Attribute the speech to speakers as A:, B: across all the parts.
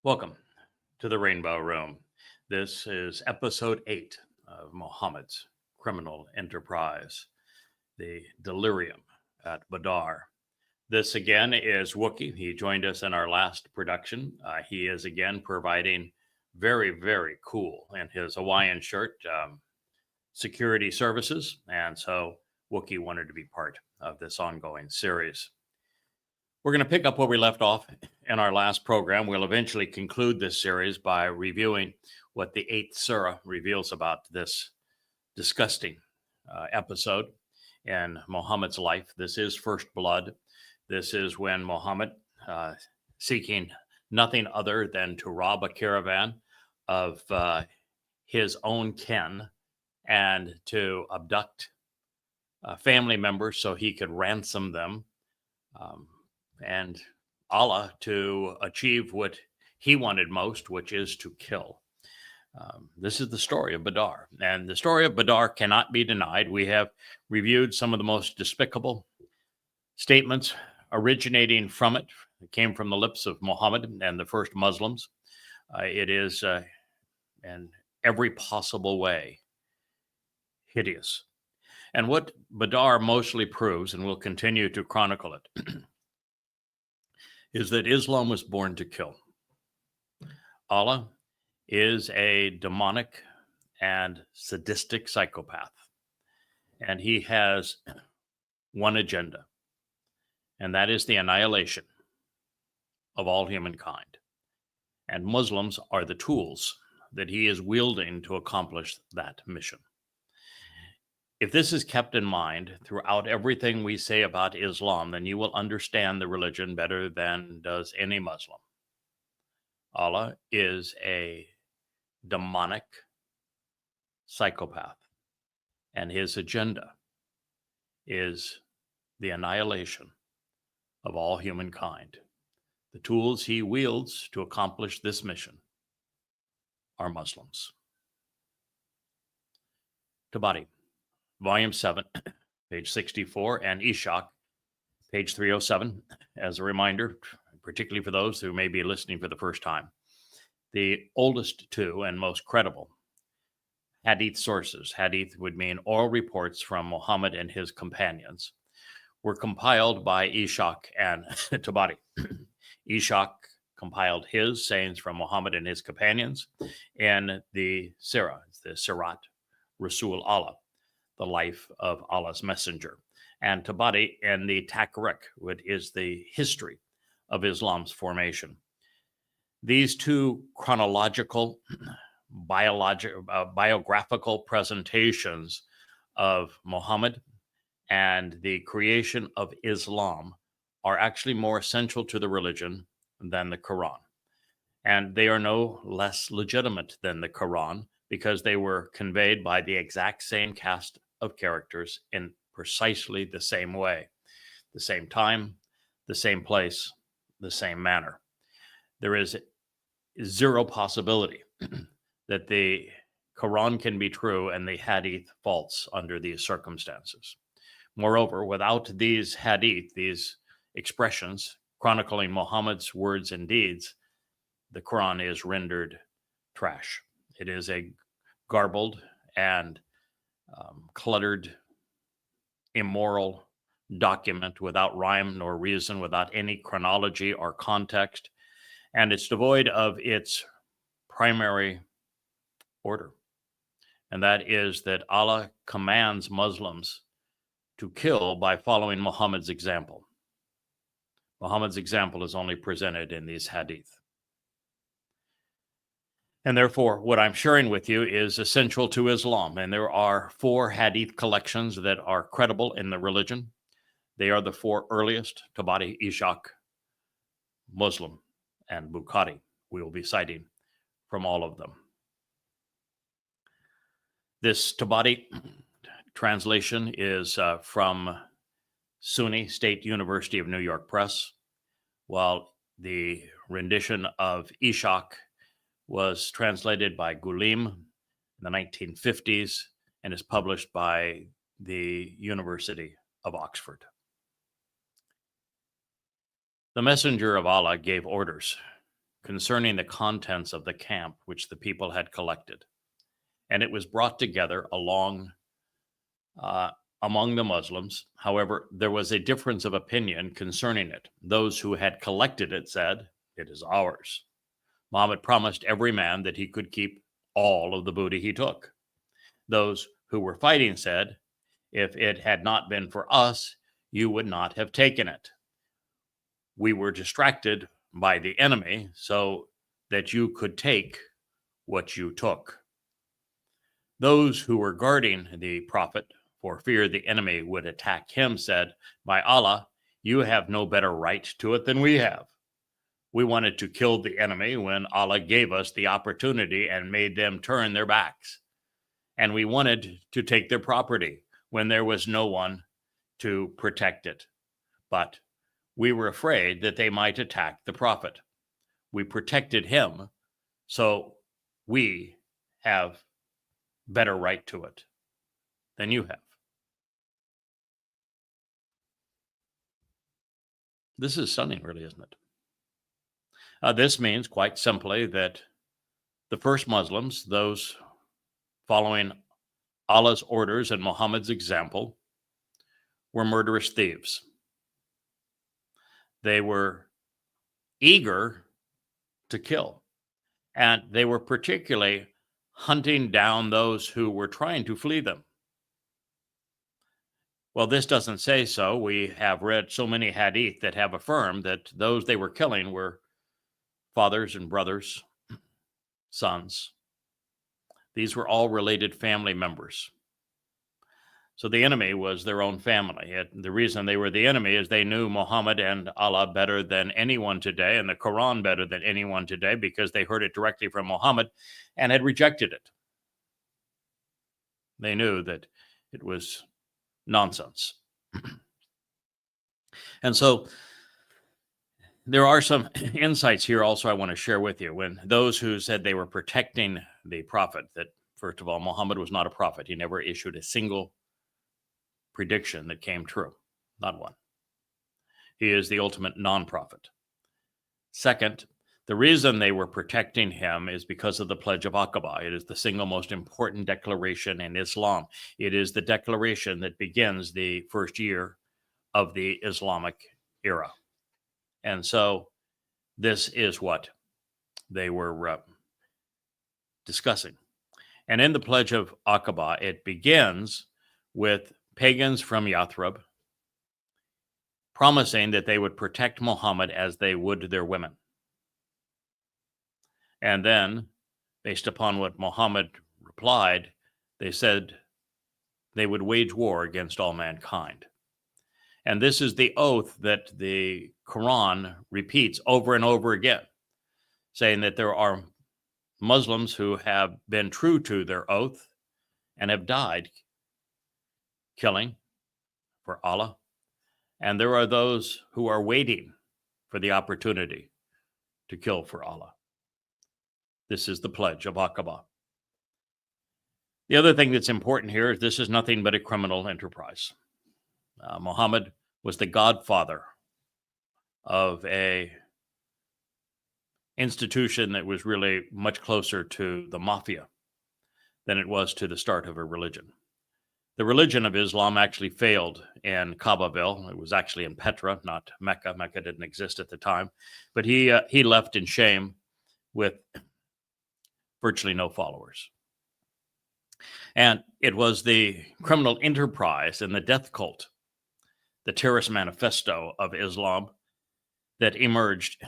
A: Welcome to the Rainbow Room. This is episode 8 of Mohammed's criminal enterprise, the delirium at Badar. This again is Wookie. He joined us in our last production. He is again providing very, very cool in his Hawaiian shirt security services. And so Wookie wanted to be part of this ongoing series. We're going to pick up where we left off in our last program. We'll eventually conclude this series by reviewing what the 8th surah reveals about this disgusting episode in Muhammad's life. This is first blood. This is when Muhammad, seeking nothing other than to rob a caravan of his own kin and to abduct family members so he could ransom them. And Allah to achieve what he wanted most, which is to kill. This is the story of Badar. And the story of Badar cannot be denied. We have reviewed some of the most despicable statements originating from it. It came from the lips of Muhammad and the first Muslims. It is in every possible way hideous. And what Badar mostly proves, and we'll continue to chronicle it, is that Islam was born to kill. Allah is a demonic and sadistic psychopath, and he has one agenda, and that is the annihilation of all humankind. And Muslims are the tools that he is wielding to accomplish that mission. If this is kept in mind throughout everything we say about Islam, then you will understand the religion better than does any Muslim. Allah is a demonic psychopath, and his agenda is the annihilation of all humankind. The tools he wields to accomplish this mission are Muslims. Tabari, Volume 7, page 64, and Ishaq, page 307, as a reminder, particularly for those who may be listening for the first time. The oldest two and most credible hadith sources, hadith would mean oral reports from Muhammad and his companions, were compiled by Ishaq and Tabari. Ishaq compiled his sayings from Muhammad and his companions, and the Sirah, the Sirat, Rasul Allah, the life of Allah's messenger, and Tabari and the Taqriq, which is the history of Islam's formation. These two chronological, biographical presentations of Muhammad and the creation of Islam are actually more essential to the religion than the Quran. And they are no less legitimate than the Quran because they were conveyed by the exact same cast of characters in precisely the same way, the same time, the same place, the same manner. There is zero possibility that the Quran can be true and the Hadith false under these circumstances. Moreover, without these Hadith, these expressions chronicling Muhammad's words and deeds, the Quran is rendered trash. It is a garbled and cluttered, immoral document without rhyme nor reason, without any chronology or context, and it's devoid of its primary order, and that is that Allah commands Muslims to kill by following Muhammad's example. Muhammad's example is only presented in these hadith. And therefore, what I'm sharing with you is essential to Islam. And there are 4 hadith collections that are credible in the religion. They are the 4 earliest, Tabari, Ishaq, Muslim, and Bukhari. We will be citing from all of them. This Tabari translation is from SUNY, State University of New York Press, while the rendition of Ishaq was translated by Gulim in the 1950s and is published by the University of Oxford. The messenger of Allah gave orders concerning the contents of the camp which the people had collected. And it was brought together among the Muslims. However, there was a difference of opinion concerning it. Those who had collected it said, "It is ours." Muhammad promised every man that he could keep all of the booty he took. Those who were fighting said, "If it had not been for us, you would not have taken it. We were distracted by the enemy so that you could take what you took." Those who were guarding the prophet for fear the enemy would attack him said, "By Allah, you have no better right to it than we have. We wanted to kill the enemy when Allah gave us the opportunity and made them turn their backs. And we wanted to take their property when there was no one to protect it. But we were afraid that they might attack the prophet. We protected him, so we have better right to it than you have." This is stunning, really, isn't it? This means, quite simply, that the first Muslims, those following Allah's orders and Muhammad's example, were murderous thieves. They were eager to kill, and they were particularly hunting down those who were trying to flee them. Well, this doesn't say so. We have read so many hadith that have affirmed that those they were killing were fathers and brothers, sons. These were all related family members. So the enemy was their own family. The reason they were the enemy is they knew Muhammad and Allah better than anyone today, and the Quran better than anyone today, because they heard it directly from Muhammad and had rejected it. They knew that it was nonsense. And so there are some insights here also I want to share with you. When those who said they were protecting the prophet, that first of all, Muhammad was not a prophet. He never issued a single prediction that came true. Not one. He is the ultimate non-prophet. Second, the reason they were protecting him is because of the Pledge of Aqaba. It is the single most important declaration in Islam. It is the declaration that begins the first year of the Islamic era. And so this is what they were discussing. And in the Pledge of Aqaba, it begins with pagans from Yathrib promising that they would protect Muhammad as they would their women. And then, based upon what Muhammad replied, they said they would wage war against all mankind. And this is the oath that the Quran repeats over and over again, saying that there are Muslims who have been true to their oath and have died killing for Allah. And there are those who are waiting for the opportunity to kill for Allah. This is the Pledge of Aqaba. The other thing that's important here is this is nothing but a criminal enterprise. Muhammad was the godfather of a institution that was really much closer to the mafia than it was to the start of a religion. The religion of Islam actually failed in Babel. It was actually in Petra, not Mecca. Mecca didn't exist at the time. But he left in shame with virtually no followers. And it was the criminal enterprise and the death cult, the terrorist manifesto of Islam, that emerged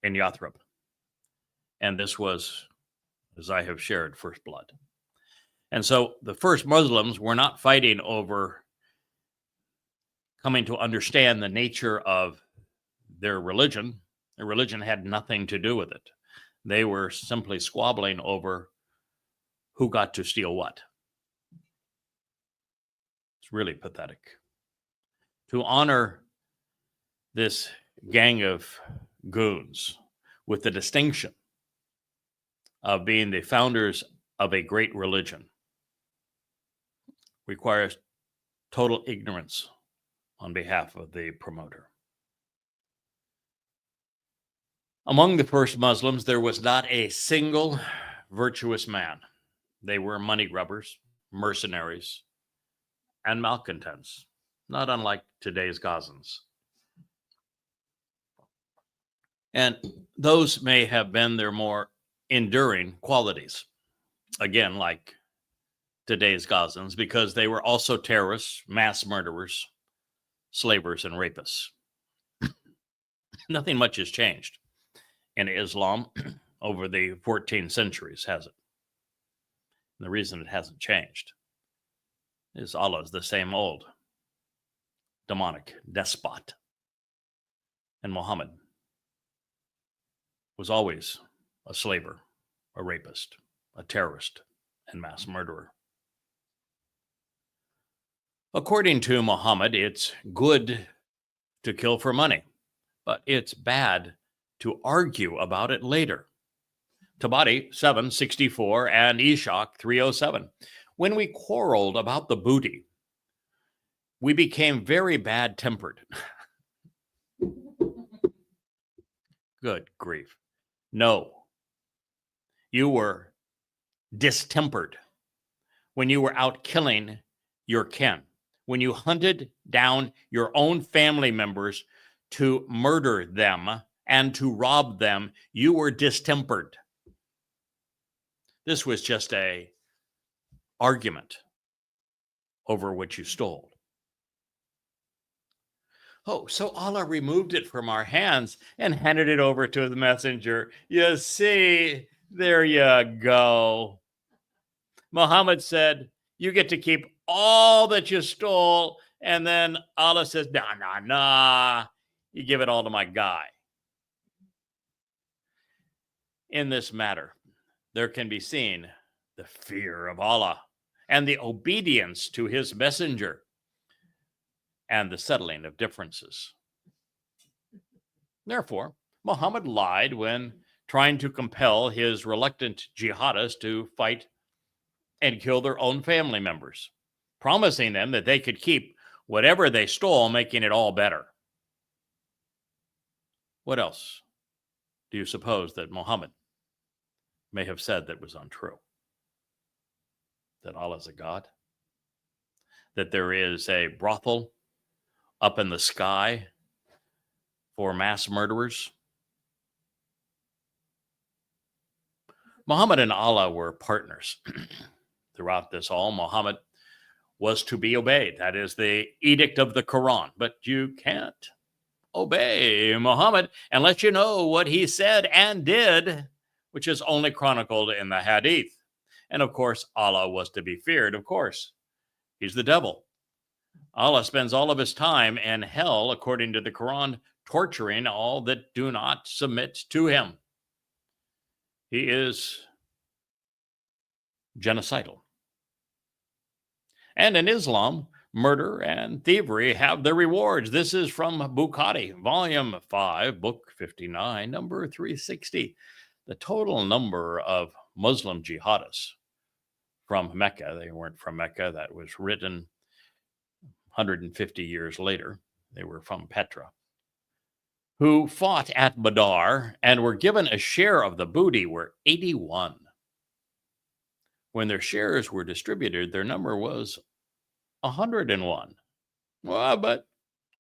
A: in Yathrib. And this was, as I have shared, first blood. And so the first Muslims were not fighting over coming to understand the nature of their religion. Their religion had nothing to do with it. They were simply squabbling over who got to steal what. It's really pathetic. To honor this gang of goons with the distinction of being the founders of a great religion requires total ignorance on behalf of the promoter. Among the first Muslims, there was not a single virtuous man. They were money grubbers, mercenaries, and malcontents, not unlike today's Gazans. And those may have been their more enduring qualities, again, like today's Gazans, because they were also terrorists, mass murderers, slavers, and rapists. Nothing much has changed in Islam over the 14 centuries, has it? And the reason it hasn't changed is Allah is the same old demonic despot. And Muhammad was always a slaver, a rapist, a terrorist, and mass murderer. According to Muhammad, it's good to kill for money, but it's bad to argue about it later. Tabari 764 and Ishaq 307. When we quarreled about the booty, we became very bad-tempered. Good grief. No. You were distempered when you were out killing your kin, when you hunted down your own family members to murder them and to rob them. You were distempered. This was just an argument over what you stole. Oh, so Allah removed it from our hands and handed it over to the messenger. You see, there you go. Muhammad said, you get to keep all that you stole. And then Allah says, nah. You give it all to my guy. In this matter, there can be seen the fear of Allah and the obedience to his messenger and the settling of differences. Therefore, Muhammad lied when trying to compel his reluctant jihadists to fight and kill their own family members, promising them that they could keep whatever they stole, making it all better. What else do you suppose that Muhammad may have said that was untrue? That Allah is a God? That there is a brothel up in the sky for mass murderers? Muhammad and Allah were partners. Throughout this all, Muhammad was to be obeyed. That is the edict of the Quran. But you can't obey Muhammad unless you know what he said and did, which is only chronicled in the Hadith. And of course, Allah was to be feared. Of course, he's the devil. Allah spends all of his time in hell, according to the Quran, torturing all that do not submit to him. He is genocidal. And in Islam, murder and thievery have their rewards. This is from Bukhari, Volume 5, Book 59, number 360. The total number of Muslim jihadists from Mecca, they weren't from Mecca, that was written 150 years later, they were from Petra, who fought at Badr and were given a share of the booty were 81. When their shares were distributed, their number was 101. Well, but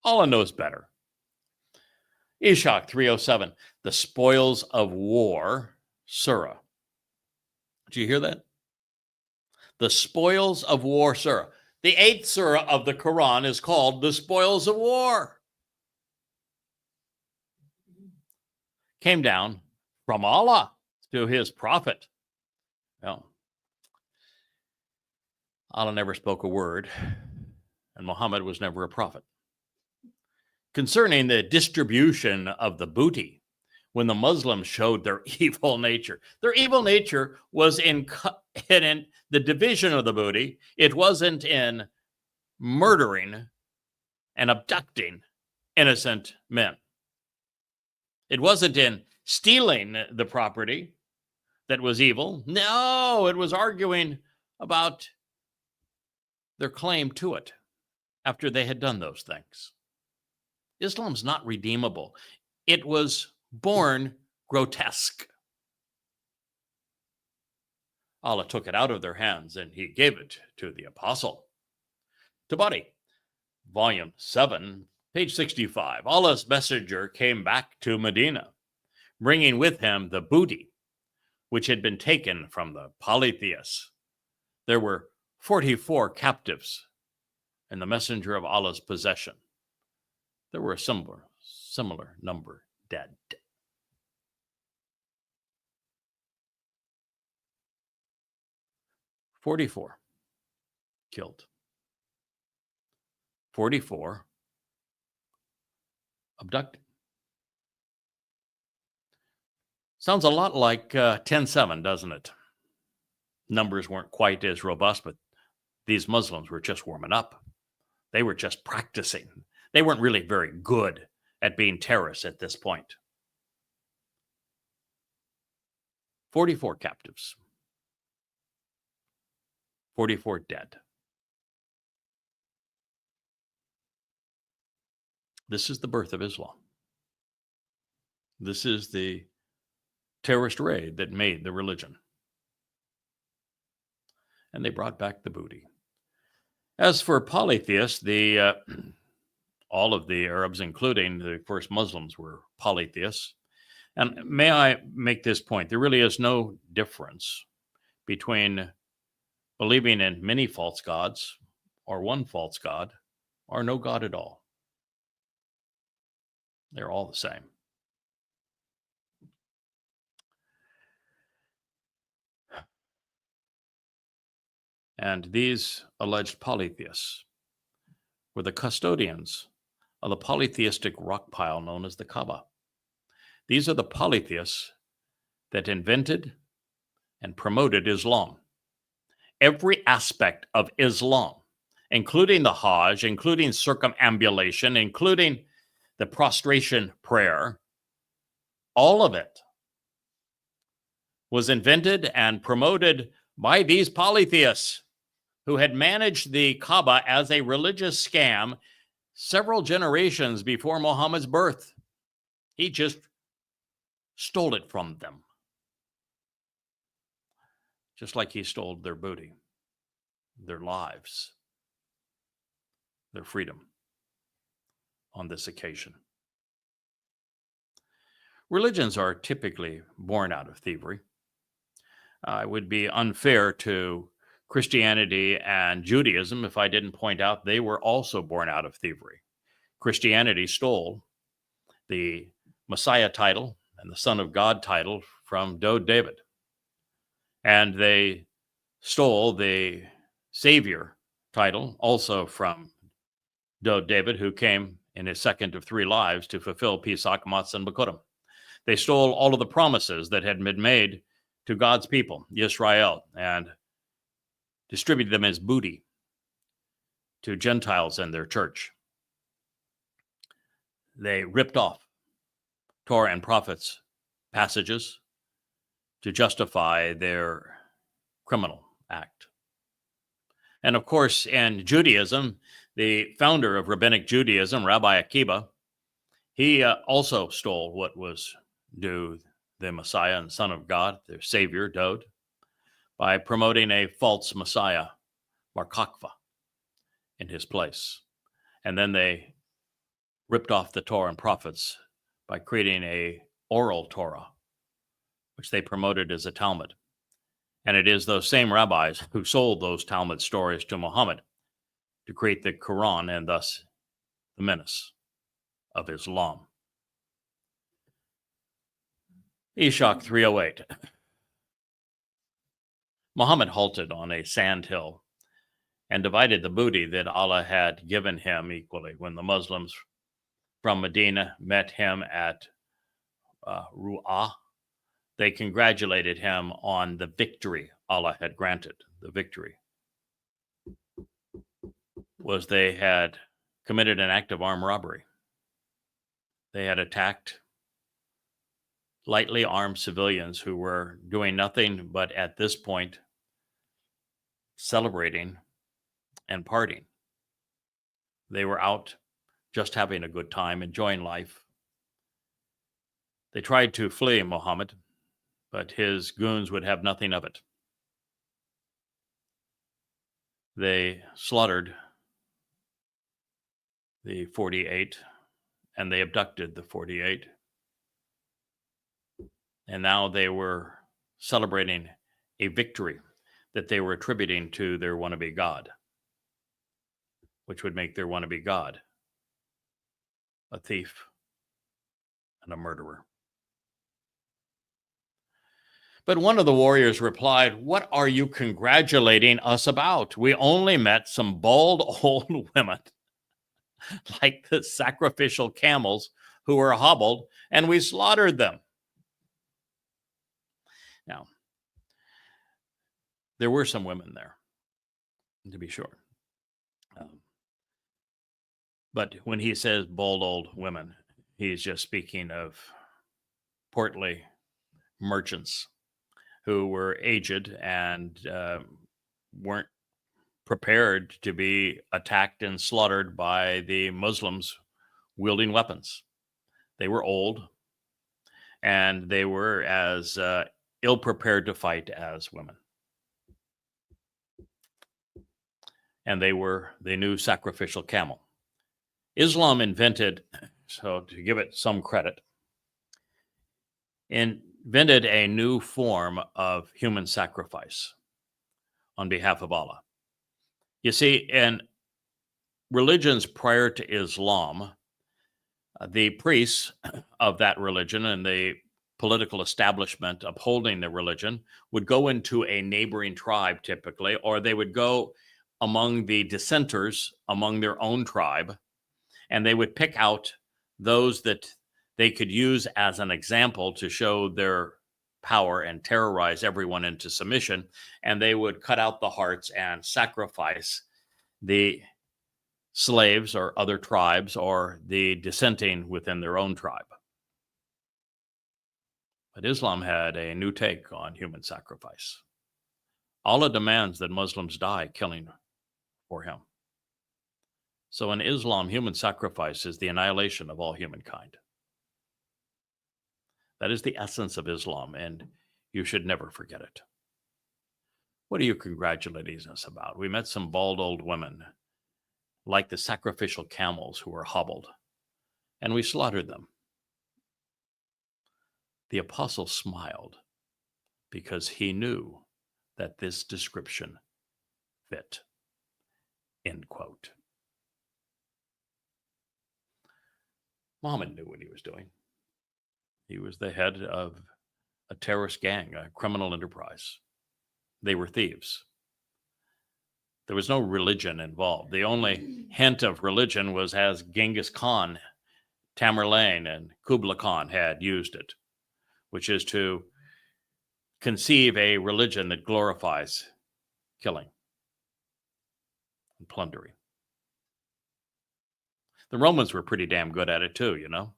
A: Allah knows better. Ishaq 307, the spoils of war, Surah. Did you hear that? The spoils of war, Surah. The 8th surah of the Quran is called the spoils of war. Came down from Allah to his prophet. Well, Allah never spoke a word, and Muhammad was never a prophet. Concerning the distribution of the booty, when the Muslims showed their evil nature was in the division of the booty. It wasn't in murdering and abducting innocent men. It wasn't in stealing the property that was evil. No, it was arguing about their claim to it after they had done those things. Islam's not redeemable. It was born grotesque. Allah took it out of their hands and he gave it to the apostle. Tabari, volume 7, page 65. Allah's messenger came back to Medina, bringing with him the booty which had been taken from the polytheists. There were 44 captives in the messenger of Allah's possession. There were a similar number dead. 44 killed. 44 abducted. Sounds a lot like 10-7, doesn't it? Numbers weren't quite as robust, but these Muslims were just warming up. They were just practicing. They weren't really very good at being terrorists at this point. 44 captives. 44 dead. This is the birth of Islam. This is the terrorist raid that made the religion. And they brought back the booty. As for polytheists, all of the Arabs, including the first Muslims, were polytheists. And may I make this point? There really is no difference between believing in many false gods, or one false god, or no god at all. They're all the same. And these alleged polytheists were the custodians of the polytheistic rock pile known as the Kaaba. These are the polytheists that invented and promoted Islam. Every aspect of Islam, including the Hajj, including circumambulation, including the prostration prayer, all of it was invented and promoted by these polytheists who had managed the Kaaba as a religious scam several generations before Muhammad's birth. He just stole it from them, just like he stole their booty, their lives, their freedom on this occasion. Religions are typically born out of thievery. It would be unfair to Christianity and Judaism if I didn't point out they were also born out of thievery. Christianity stole the Messiah title and the Son of God title from David. And they stole the Savior title also from David, who came in his second of 3 lives to fulfill Pesach, Matzah, and Bikurim. They stole all of the promises that had been made to God's people, Israel, and distributed them as booty to Gentiles and their church. They ripped off Torah and prophets passages to justify their criminal act. And of course, in Judaism, the founder of Rabbinic Judaism, Rabbi Akiba, he also stole what was due the Messiah and Son of God, their Savior, Dode, by promoting a false Messiah, Bar Kokhba, in his place. And then they ripped off the Torah and prophets by creating a oral Torah, which they promoted as a Talmud. And it is those same rabbis who sold those Talmud stories to Mohammad to create the Quran and thus the menace of Islam. Ishaq 308. Muhammad halted on a sand hill and divided the booty that Allah had given him equally. When the Muslims from Medina met him at Ru'ah, they congratulated him on the victory Allah had granted. The victory was they had committed an act of armed robbery. They had attacked lightly armed civilians who were doing nothing but at this point celebrating and partying. They were out just having a good time, enjoying life. They tried to flee Mohammed, but his goons would have nothing of it. They slaughtered the 48, and they abducted the 48. And now they were celebrating a victory that they were attributing to their wannabe God, which would make their wannabe God a thief and a murderer. But one of the warriors replied, "What are you congratulating us about? We only met some bald old women like the sacrificial camels who were hobbled, and we slaughtered them." Now, there were some women there, to be sure. But when he says bald old women, he's just speaking of portly merchants who were aged and weren't prepared to be attacked and slaughtered by the Muslims wielding weapons. They were old, and they were as ill-prepared to fight as women. And they were the new sacrificial camel. Islam invented, so to give it some credit, invented a new form of human sacrifice on behalf of Allah. You see, in religions prior to Islam, the priests of that religion and the political establishment upholding the religion would go into a neighboring tribe typically, or they would go among the dissenters among their own tribe, and they would pick out those that they could use as an example to show their power and terrorize everyone into submission, and they would cut out the hearts and sacrifice the slaves or other tribes or the dissenting within their own tribe. But Islam had a new take on human sacrifice. Allah demands that Muslims die killing for him. So in Islam, human sacrifice is the annihilation of all humankind. That is the essence of Islam, and you should never forget it. What are you congratulating us about? We met some bald old women, like the sacrificial camels who were hobbled, and we slaughtered them. The apostle smiled because he knew that this description fit. End quote. Mohammed knew what he was doing. He was the head of a terrorist gang, a criminal enterprise. They were thieves. There was no religion involved. The only hint of religion was as Genghis Khan, Tamerlane, and Kublai Khan had used it, which is to conceive a religion that glorifies killing and plundering. The Romans were pretty damn good at it too, you know.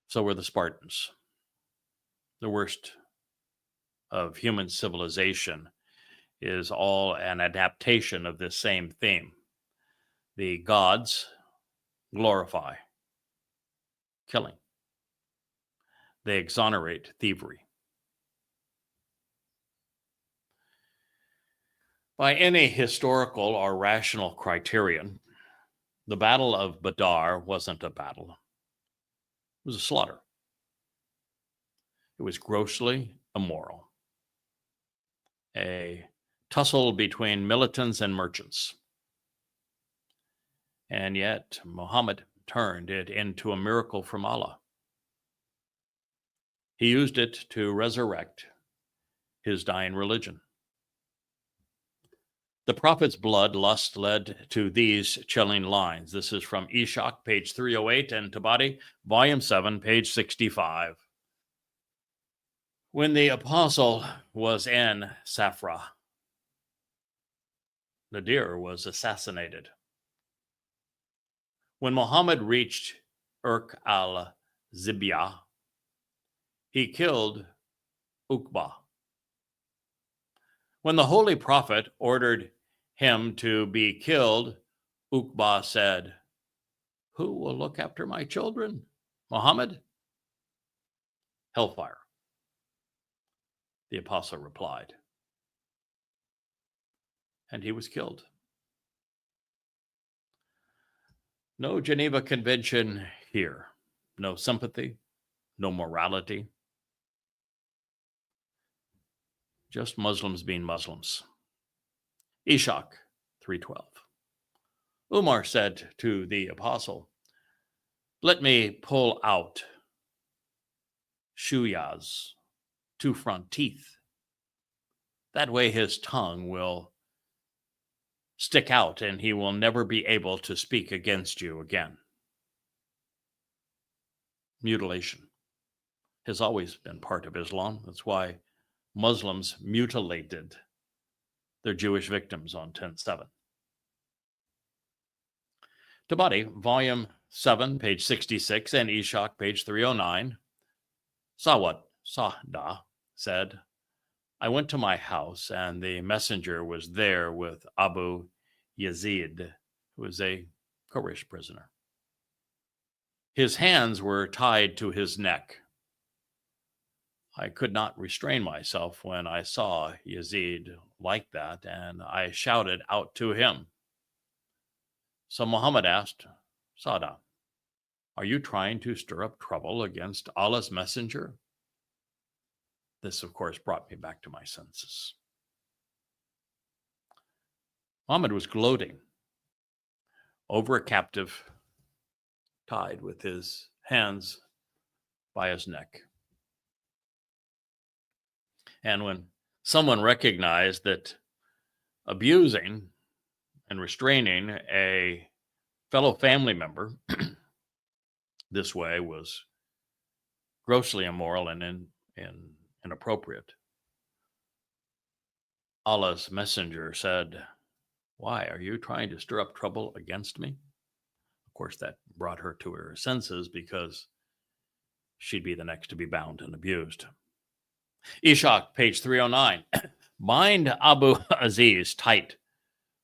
A: So were the Spartans. The worst of human civilization is all an adaptation of this same theme. The gods glorify killing. They exonerate thievery. By any historical or rational criterion, the Battle of Badr wasn't a battle. It was a slaughter. It was grossly immoral. A tussle between militants and merchants. And yet, Muhammad turned it into a miracle from Allah. He used it to resurrect his dying religion. The prophet's bloodlust led to these chilling lines. This is from Ishaq, page 308, and Tabari, volume 7, page 65. When the apostle was in Safra, Nadir was assassinated. When Muhammad reached Urk al-Zibya, he killed Uqba. When the Holy Prophet ordered him to be killed, Uqba said, Who will look after my children? Mohammed? Hellfire. The apostle replied. And he was killed. No Geneva Convention here. No sympathy, no morality. Just Muslims being Muslims. Ishak 3:12. Umar said to the apostle, let me pull out Shuya's two front teeth. That way his tongue will stick out and he will never be able to speak against you again. Mutilation has always been part of Islam. That's why Muslims mutilated their Jewish victims on 10/7. Tabari, volume 7, page 66, and Ishak, page 309. Sawat Sahda said, I went to my house, and the messenger was there with Abu Yazid, who was a Quraysh prisoner. His hands were tied to his neck. I could not restrain myself when I saw Yazid like that, and I shouted out to him. So Muhammad asked, Sada, are you trying to stir up trouble against Allah's messenger? This, of course, brought me back to my senses. Muhammad was gloating over a captive tied with his hands by his neck. And when someone recognized that abusing and restraining a fellow family member this way was grossly immoral and inappropriate, Allah's messenger said, why are you trying to stir up trouble against me? Of course, that brought her to her senses because she'd be the next to be bound and abused. Ishak, page 309. Bind Abu Aziz tight,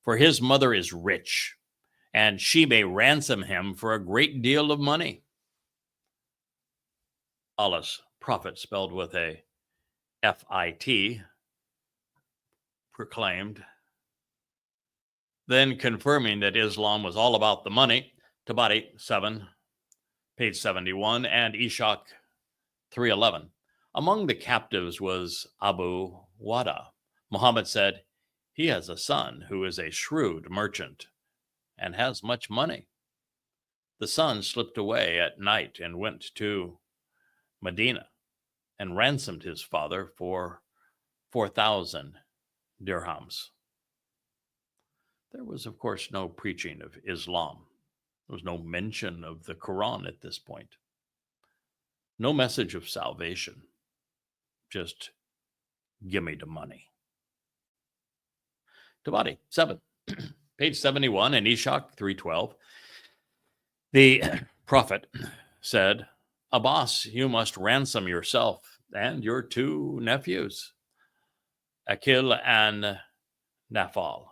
A: for his mother is rich, and she may ransom him for a great deal of money. Allah's prophet, spelled with a F-I-T, proclaimed, then confirming that Islam was all about the money, Tabari 7, page 71, and Ishak 3:11. Among the captives was Abu Wada. Muhammad said, he has a son who is a shrewd merchant and has much money. The son slipped away at night and went to Medina and ransomed his father for 4,000 dirhams. There was, of course, no preaching of Islam. There was no mention of the Quran at this point. No message of salvation. Just give me the money. Tabari 7, page 71, and Ishak 3:12. The prophet said, Abbas, you must ransom yourself and your two nephews, Akil and Nafal,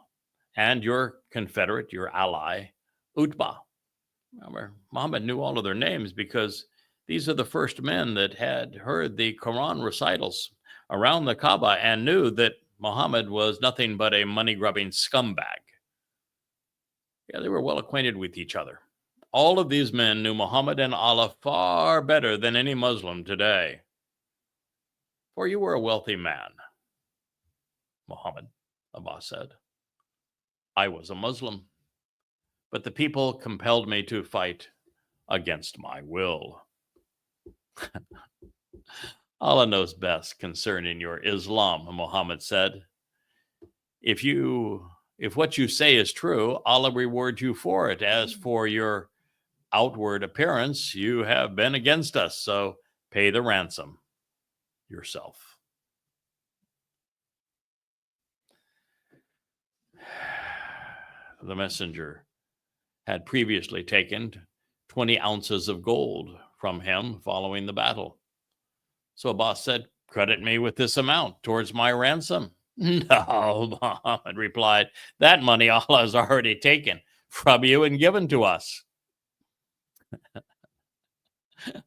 A: and your confederate, your ally, Utbah. Remember, Muhammad knew all of their names because these are the first men that had heard the Quran recitals around the Kaaba and knew that Muhammad was nothing but a money-grubbing scumbag. Yeah, they were well acquainted with each other. All of these men knew Muhammad and Allah far better than any Muslim today. For you were a wealthy man, Muhammad, Abbas said. I was a Muslim, but the people compelled me to fight against my will. Allah knows best concerning your Islam, Muhammad said. If what you say is true, Allah rewards you for it. As for your outward appearance, you have been against us, so pay the ransom yourself. The messenger had previously taken 20 ounces of gold from him following the battle. So Abbas said, credit me with this amount towards my ransom. No, Muhammad replied, that money Allah has already taken from you and given to us.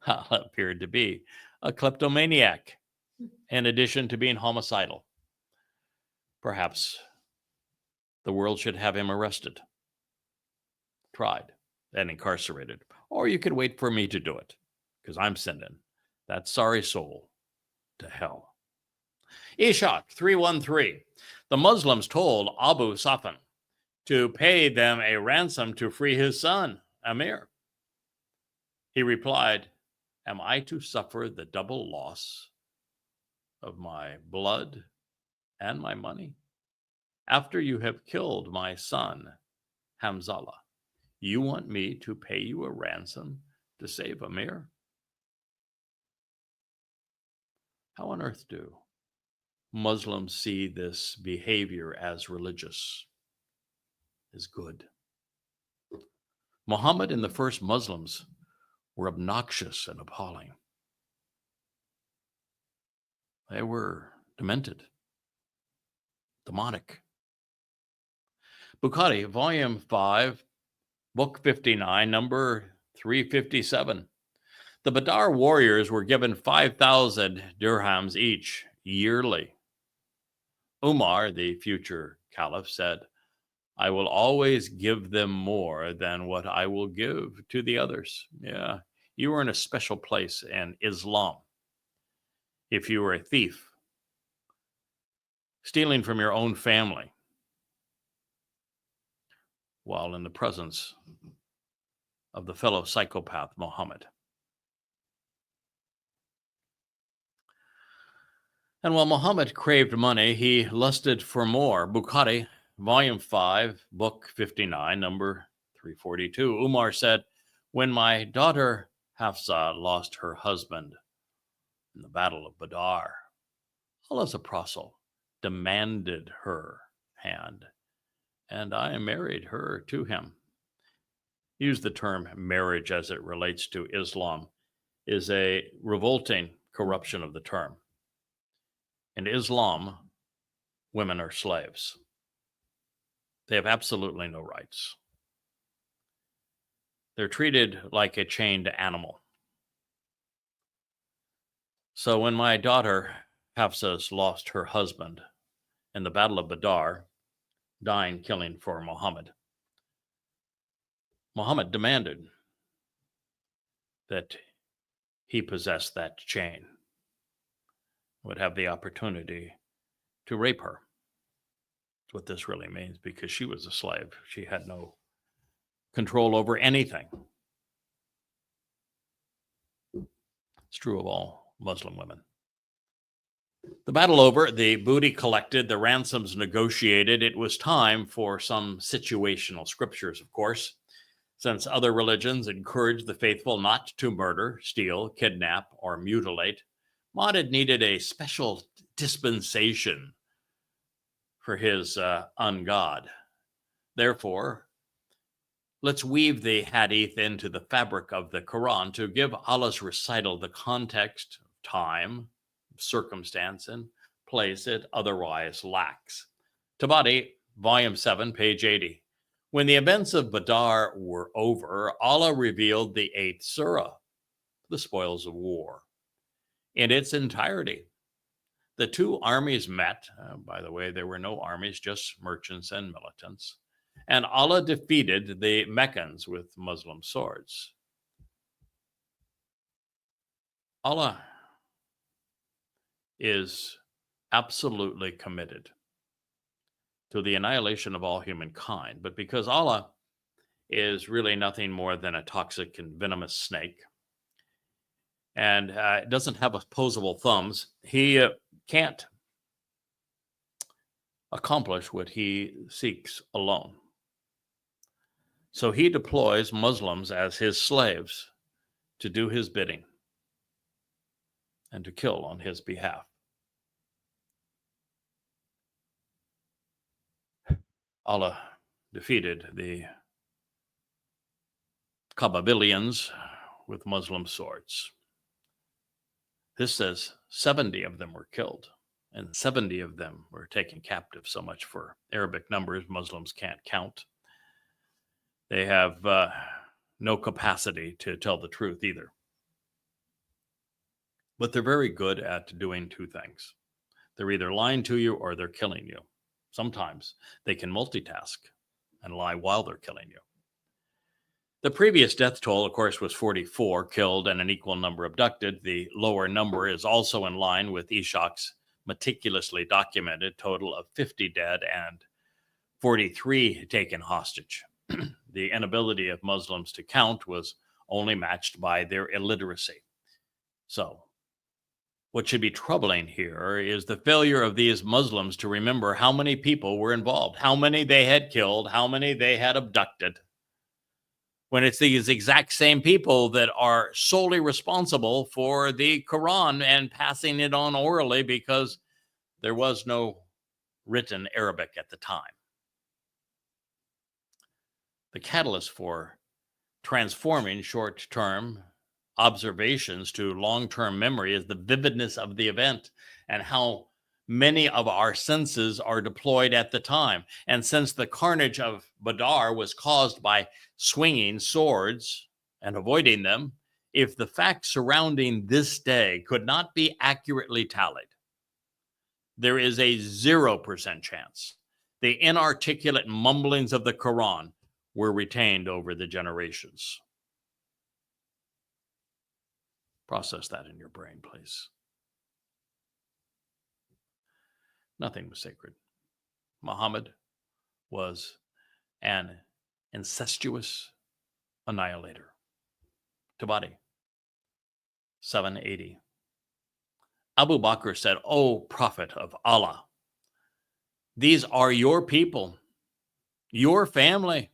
A: Allah appeared to be a kleptomaniac, in addition to being homicidal. Perhaps the world should have him arrested, tried, and incarcerated. Or you could wait for me to do it, because I'm sending that sorry soul to hell. Ishak 313. The Muslims told Abu Safan to pay them a ransom to free his son, Amir. He replied, am I to suffer the double loss of my blood and my money? After you have killed my son, Hamzallah, you want me to pay you a ransom to save Amir? How on earth do Muslims see this behavior as religious, as good? Muhammad and the first Muslims were obnoxious and appalling. They were demented, demonic. Bukhari, volume 5, book 59, number 357. The Badr warriors were given 5,000 dirhams each yearly. Umar, the future caliph, said, I will always give them more than what I will give to the others. Yeah, you were in a special place in Islam. If you were a thief, stealing from your own family, while in the presence of the fellow psychopath, Mohammad. And while Muhammad craved money, he lusted for more. Bukhari, volume 5, book 59, number 342. Umar said, when my daughter Hafsa lost her husband in the Battle of Badr, Allah's apostle demanded her hand, and I married her to him. Use the term marriage as it relates to Islam is a revolting corruption of the term. In Islam, women are slaves. They have absolutely no rights. They're treated like a chained animal. So when my daughter Hafsa lost her husband in the Battle of Badr, dying killing for Muhammad, Muhammad demanded that he possess that chain, would have the opportunity to rape her. That's what this really means, because she was a slave. She had no control over anything. It's true of all Muslim women. The battle over, the booty collected, the ransoms negotiated. It was time for some situational scriptures, of course, since other religions encourage the faithful not to murder, steal, kidnap, or mutilate. Muhammad needed a special dispensation for his ungod. Therefore, let's weave the hadith into the fabric of the Quran to give Allah's recital the context, time, circumstance, and place it otherwise lacks. Tabari, volume 7, page 80. When the events of Badr were over, Allah revealed the 8th surah, the spoils of war, in its entirety. The two armies met. By the way, there were no armies, just merchants and militants. And Allah defeated the Meccans with Muslim swords. Allah is absolutely committed to the annihilation of all humankind. But because Allah is really nothing more than a toxic and venomous snake, and doesn't have opposable thumbs, he can't accomplish what he seeks alone. So he deploys Muslims as his slaves to do his bidding and to kill on his behalf. Allah defeated the Kabylians with Muslim swords. This says 70 of them were killed and 70 of them were taken captive. So much for Arabic numbers. Muslims can't count. They have no capacity to tell the truth either. But they're very good at doing two things. They're either lying to you or they're killing you. Sometimes they can multitask and lie while they're killing you. The previous death toll, of course, was 44 killed and an equal number abducted. The lower number is also in line with Ishak's meticulously documented total of 50 dead and 43 taken hostage. The inability of Muslims to count was only matched by their illiteracy. So, what should be troubling here is the failure of these Muslims to remember how many people were involved, how many they had killed, how many they had abducted, when it's these exact same people that are solely responsible for the Quran and passing it on orally because there was no written Arabic at the time. The catalyst for transforming short-term observations to long-term memory is the vividness of the event and how many of our senses are deployed at the time. And since the carnage of Badr was caused by swinging swords and avoiding them, if the facts surrounding this day could not be accurately tallied, there is a 0% chance the inarticulate mumblings of the Quran were retained over the generations. Process that in your brain, please. Nothing was sacred. Muhammad was an incestuous annihilator. Tabari, 780. Abu Bakr said, "O Prophet of Allah, these are your people, your family.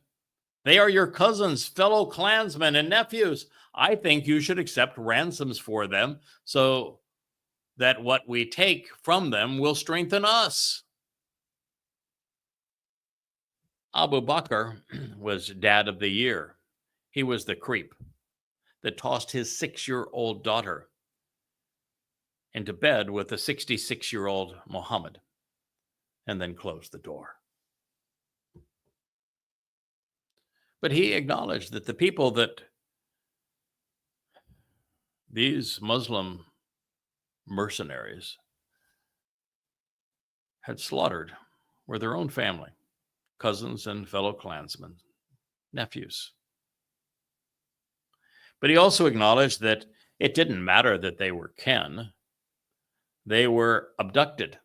A: They are your cousins, fellow clansmen, and nephews. I think you should accept ransoms for them so that what we take from them will strengthen us." Abu Bakr was dad of the year. He was the creep that tossed his 6-year-old daughter into bed with a 66-year-old Mohammad and then closed the door. But he acknowledged that the people that these Muslim mercenaries had slaughtered were their own family, cousins and fellow clansmen, nephews. But he also acknowledged that it didn't matter that they were kin. They were abducted.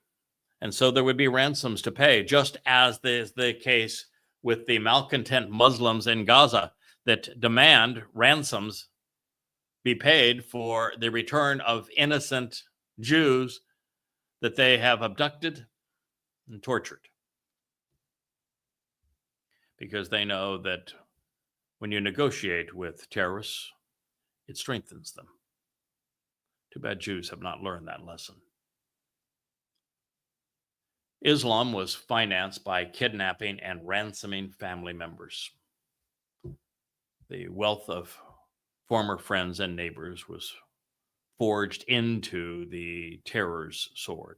A: And so there would be ransoms to pay, just as is the case with the malcontent Muslims in Gaza that demand ransoms be paid for the return of innocent Jews that they have abducted and tortured. Because they know that when you negotiate with terrorists, it strengthens them. Too bad Jews have not learned that lesson. Islam was financed by kidnapping and ransoming family members. The wealth of former friends and neighbors was forged into the terror's sword.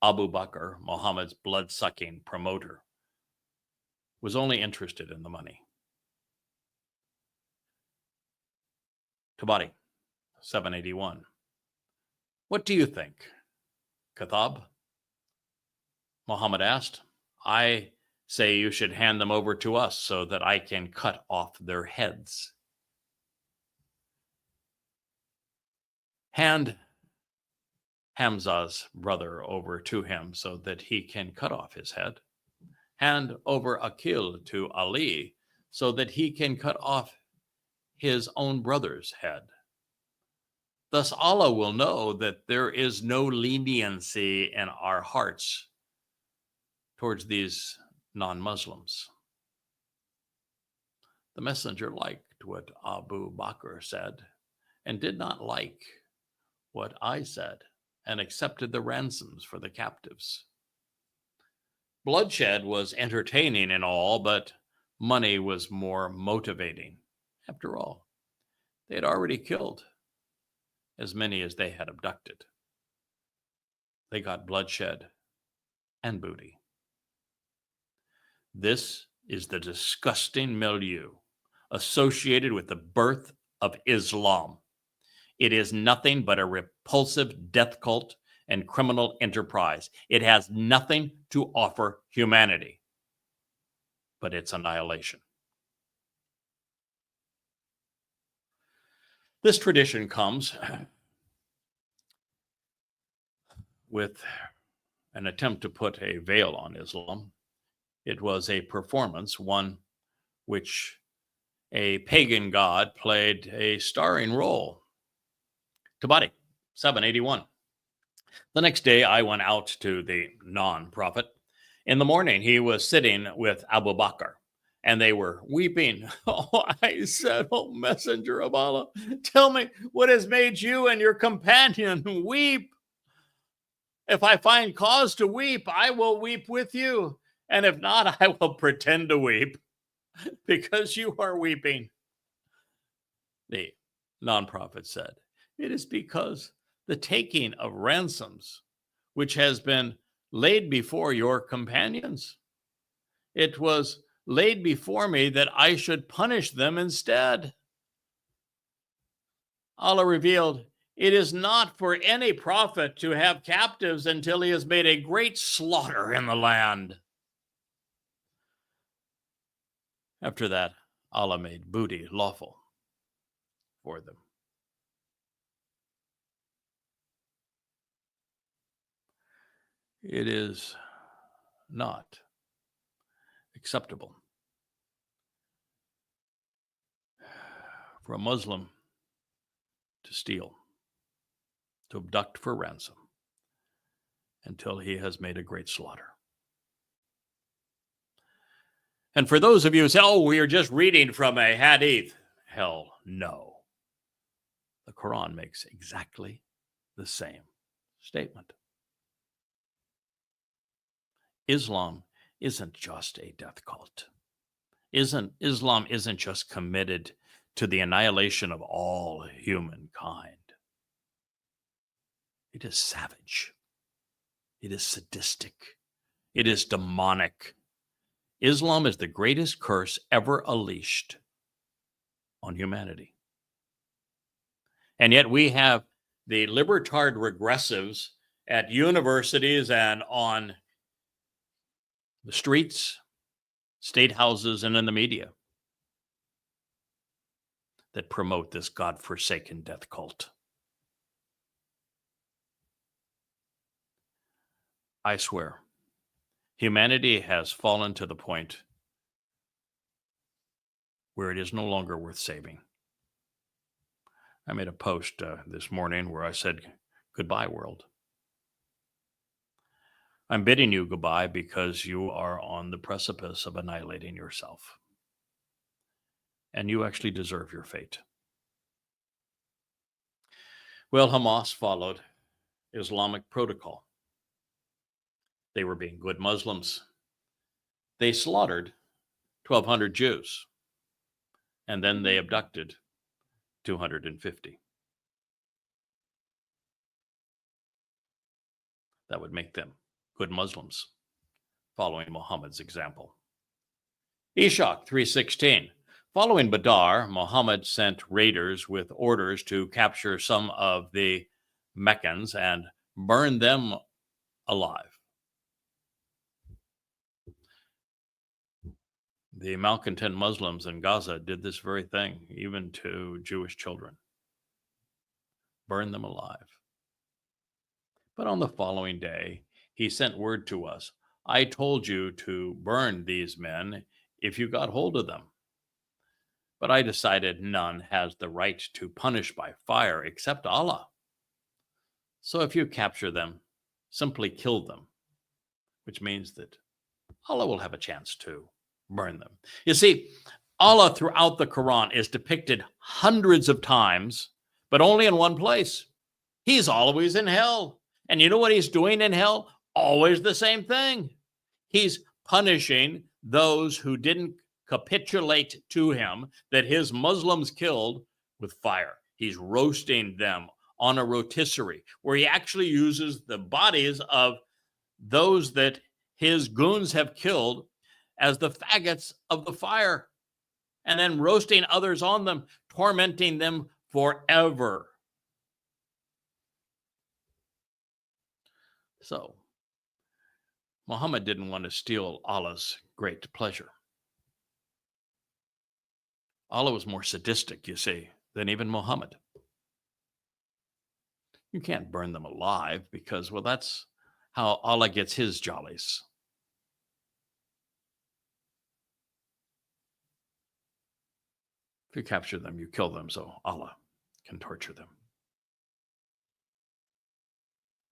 A: Abu Bakr, Muhammad's blood-sucking promoter, was only interested in the money. Tabari, 781. What do you think, Kathab? Muhammad asked. I say you should hand them over to us so that I can cut off their heads. Hand Hamza's brother over to him so that he can cut off his head. Hand over Akil to Ali so that he can cut off his own brother's head. Thus Allah will know that there is no leniency in our hearts towards these non-Muslims. The messenger liked what Abu Bakr said and did not like what I said and accepted the ransoms for the captives. Bloodshed was entertaining and all, but money was more motivating. After all, they had already killed as many as they had abducted. They got bloodshed and booty. This is the disgusting milieu associated with the birth of Islam. It is nothing but a repulsive death cult and criminal enterprise. It has nothing to offer humanity but its annihilation. This tradition comes with an attempt to put a veil on Islam. It was a performance, one which a pagan god played a starring role. Tabari, 781. The next day, I went out to the non-prophet. In the morning, he was sitting with Abu Bakr, and they were weeping. Oh, I said, oh, messenger of Allah, tell me what has made you and your companion weep. If I find cause to weep, I will weep with you. And if not, I will pretend to weep because you are weeping. The non-prophet said, it is because the taking of ransoms, which has been laid before your companions, it was laid before me that I should punish them instead. Allah revealed, it is not for any prophet to have captives until he has made a great slaughter in the land. After that, Allah made booty lawful for them. It is not acceptable for a Muslim to steal, to abduct for ransom, until he has made a great slaughter. And for those of you who say, oh, we are just reading from a hadith, hell no. The Quran makes exactly the same statement. Islam isn't just a death cult. Islam isn't just committed to the annihilation of all humankind. It is savage. It is sadistic. It is demonic. Islam is the greatest curse ever unleashed on humanity. And yet we have the libertard regressives at universities and on the streets, state houses, and in the media that promote this God-forsaken death cult. I swear, humanity has fallen to the point where it is no longer worth saving. I made a post this morning where I said, goodbye, world. I'm bidding you goodbye because you are on the precipice of annihilating yourself. And you actually deserve your fate. Well, Hamas followed Islamic protocol. They were being good Muslims. They slaughtered 1,200 Jews, and then they abducted 250. That would make them good Muslims, following Muhammad's example. Ishaq 3:16. Following Badr, Muhammad sent raiders with orders to capture some of the Meccans and burn them alive. The malcontent Muslims in Gaza did this very thing, even to Jewish children. Burn them alive. But on the following day, he sent word to us, I told you to burn these men if you got hold of them. But I decided none has the right to punish by fire except Allah. So if you capture them, simply kill them, which means that Allah will have a chance to burn them. You see, Allah throughout the Quran is depicted hundreds of times, but only in one place. He's always in hell. And you know what he's doing in hell? Always the same thing. He's punishing those who didn't capitulate to him that his Muslims killed with fire. He's roasting them on a rotisserie where he actually uses the bodies of those that his goons have killed as the faggots of the fire. and then roasting others on them, tormenting them forever. So, Muhammad didn't want to steal Allah's great pleasure. Allah was more sadistic, you see, than even Muhammad. You can't burn them alive because, well, that's how Allah gets his jollies. If you capture them, you kill them so Allah can torture them.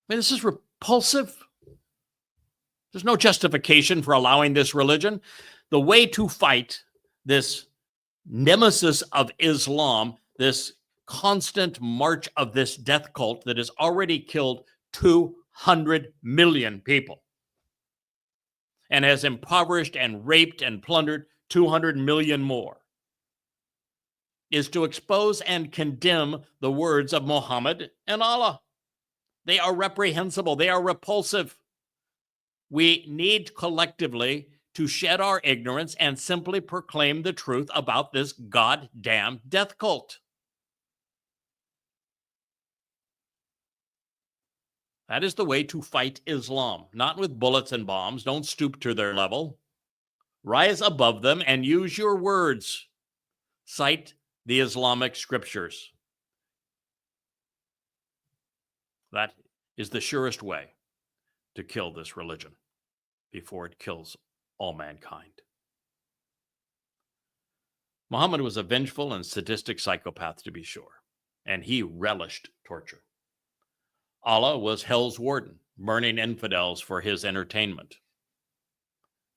A: I mean, this is repulsive. There's no justification for allowing this religion. The way to fight this nemesis of Islam, this constant march of this death cult that has already killed 200 million people and has impoverished and raped and plundered 200 million more, is to expose and condemn the words of Muhammad and Allah. They are reprehensible. They are repulsive. We need collectively to shed our ignorance and simply proclaim the truth about this goddamn death cult. That is the way to fight Islam, not with bullets and bombs. Don't stoop to their level. Rise above them and use your words. Cite the Islamic scriptures. That is the surest way to kill this religion before it kills all mankind. Muhammad was a vengeful and sadistic psychopath, to be sure, and he relished torture. Allah was hell's warden, burning infidels for his entertainment,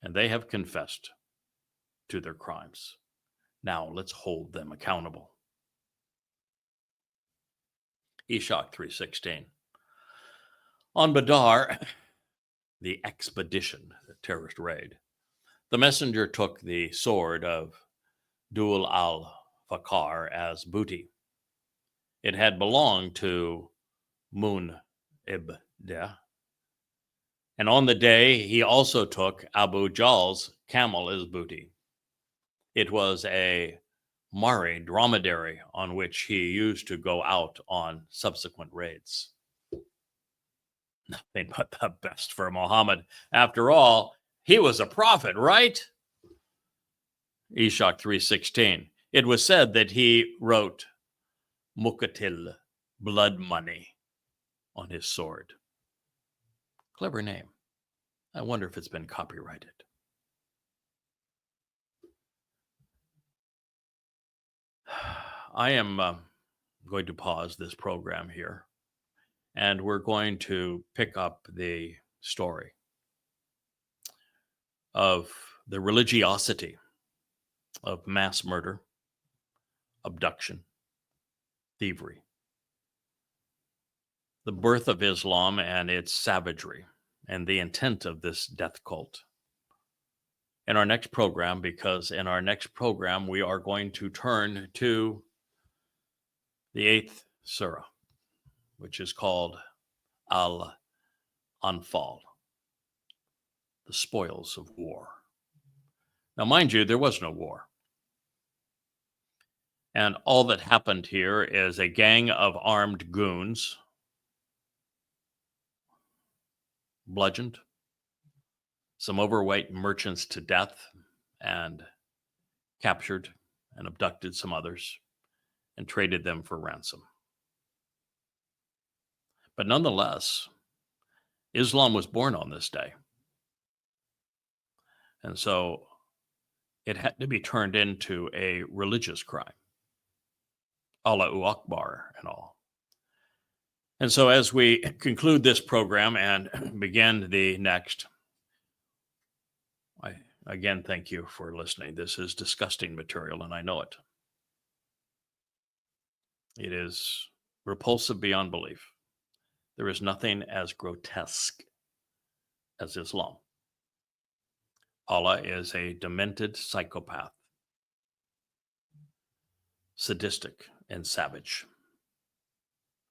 A: and they have confessed to their crimes. Now let's hold them accountable. Eshach 3:16. On Badar, the expedition, the terrorist raid, the messenger took the sword of Dul al-Fakar as booty. It had belonged to Mun Ibdah. And on the day, he also took Abu Jahl's camel as booty. It was a Mari dromedary on which he used to go out on subsequent raids. Nothing but the best for Muhammad. After all, he was a prophet, right? Eshach 3:16. It was said that he wrote Muqatil, blood money, on his sword. Clever name. I wonder if it's been copyrighted. I am going to pause this program here, and we're going to pick up the story of the religiosity of mass murder, abduction, thievery, the birth of Islam and its savagery, and the intent of this death cult in our next program, because in our next program, we are going to turn to the 8th surah, which is called Al-Anfal, the spoils of war. Now, mind you, there was no war. And all that happened here is a gang of armed goons bludgeoned some overweight merchants to death and captured and abducted some others and traded them for ransom. But nonetheless, Islam was born on this day. And so it had to be turned into a religious crime. Allahu Akbar and all. And so as we conclude this program and begin the next, I again thank you for listening. This is disgusting material, and I know it. It is repulsive beyond belief. There is nothing as grotesque as Islam. Allah is a demented psychopath, sadistic and savage.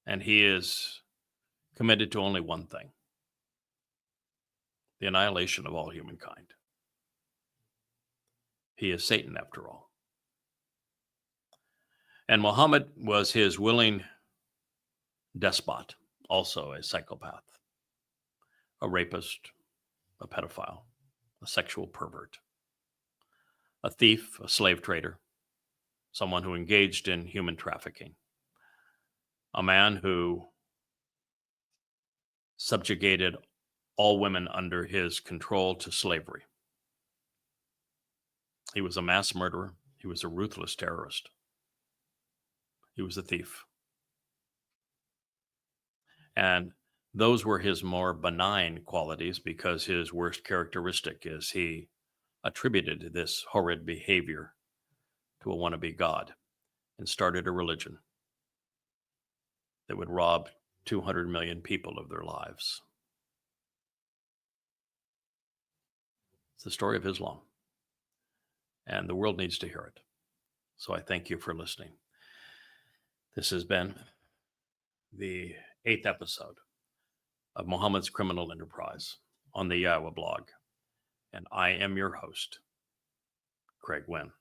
A: And he is committed to only one thing: the annihilation of all humankind. He is Satan, after all. And Mohammad was his willing despot, also a psychopath, a rapist, a pedophile, a sexual pervert, a thief, a slave trader, someone who engaged in human trafficking, a man who subjugated all women under his control to slavery. He was a mass murderer. He was a ruthless terrorist. He was a thief. And those were his more benign qualities, because his worst characteristic is he attributed this horrid behavior to a wannabe God and started a religion that would rob 200 million people of their lives. It's the story of Islam, and the world needs to hear it. So I thank you for listening. This has been the 8th episode of Mohammed's Criminal Enterprise on the YAHOWAH blog, and I am your host, Craig Winn.